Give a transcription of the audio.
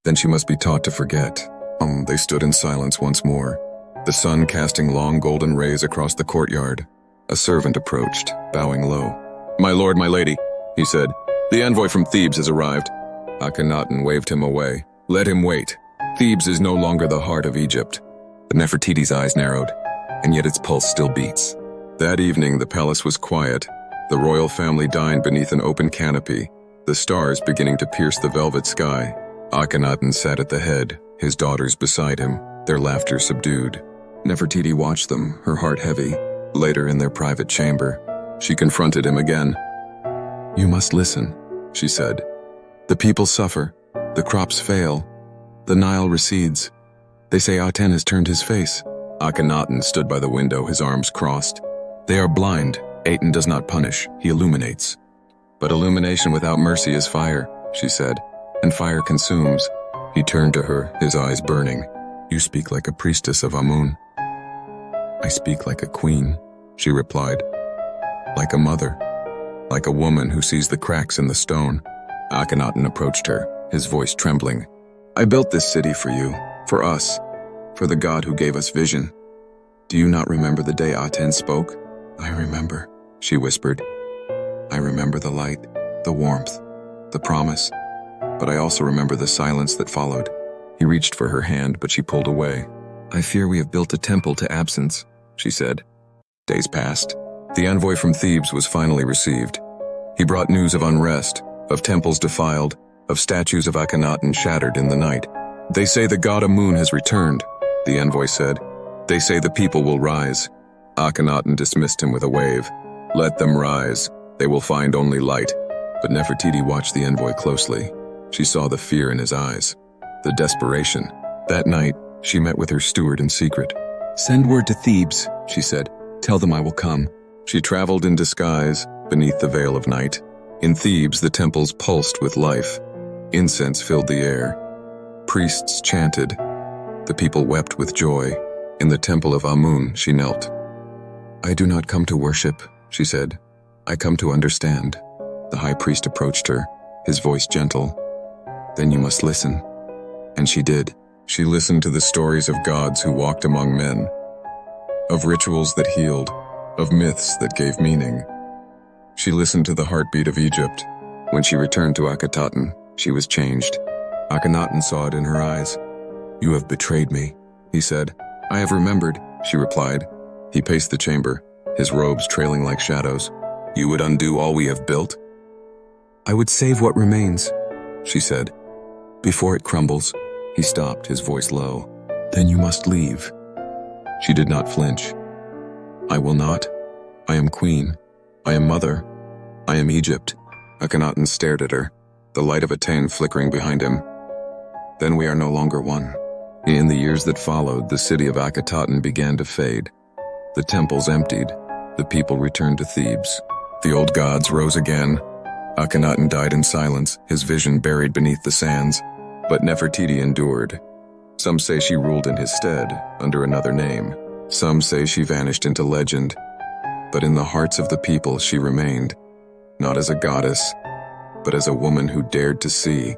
Then she must be taught to forget. They stood in silence once more, the sun casting long golden rays across the courtyard. A servant approached, bowing low. "My lord, my lady," he said, "the envoy from Thebes has arrived." Akhenaten waved him away. "Let him wait. Thebes is no longer the heart of Egypt." The Nefertiti's eyes narrowed, and yet its pulse still beats. That evening, the palace was quiet. The royal family dined beneath an open canopy, the stars beginning to pierce the velvet sky. Akhenaten sat at the head, his daughters beside him, their laughter subdued. Nefertiti watched them, her heart heavy. Later, in their private chamber, she confronted him again. "You must listen," she said. "The people suffer, the crops fail, the Nile recedes. They say Aten has turned his face." Akhenaten stood by the window, his arms crossed. "They are blind. Aten does not punish, he illuminates. But illumination without mercy is fire," she said, "and fire consumes." He turned to her, his eyes burning. "You speak like a priestess of Amun." "I speak like a queen," she replied. "Like a mother, like a woman who sees the cracks in the stone." Akhenaten approached her, his voice trembling. "I built this city for you, for us, for the God who gave us vision. Do you not remember the day Aten spoke?" "I remember," she whispered. "I remember the light, the warmth, the promise, but I also remember the silence that followed." He reached for her hand, but she pulled away. "I fear we have built a temple to absence," she said. Days passed. The envoy from Thebes was finally received. He brought news of unrest, of temples defiled, of statues of Akhenaten shattered in the night. "They say the god Amun has returned," the envoy said. "They say the people will rise." Akhenaten dismissed him with a wave. "Let them rise. They will find only light." But Nefertiti watched the envoy closely. She saw the fear in his eyes, the desperation. That night, she met with her steward in secret. "Send word to Thebes," she said. "Tell them I will come." She traveled in disguise, beneath the veil of night. In Thebes, the temples pulsed with life. Incense filled the air. Priests chanted. The people wept with joy. In the temple of Amun, she knelt. "I do not come to worship," she said. "I come to understand." The high priest approached her, his voice gentle. "Then you must listen." And she did. She listened to the stories of gods who walked among men, of rituals that healed, of myths that gave meaning. She listened to the heartbeat of Egypt. When she returned to Akhenaten, she was changed. Akhenaten saw it in her eyes. "You have betrayed me," he said. "I have remembered," she replied. He paced the chamber, his robes trailing like shadows. "You would undo all we have built?" "I would save what remains," she said. "Before it crumbles." He stopped, his voice low. "Then you must leave." She did not flinch. "I will not. I am queen. I am mother. I am Egypt." Akhenaten stared at her, the light of Aten flickering behind him. "Then we are no longer one." In the years that followed, the city of Akhetaten began to fade. The temples emptied. The people returned to Thebes. The old gods rose again. Akhenaten died in silence, his vision buried beneath the sands. But Nefertiti endured. Some say she ruled in his stead, under another name. Some say she vanished into legend. But in the hearts of the people she remained, not as a goddess, but as a woman who dared to see,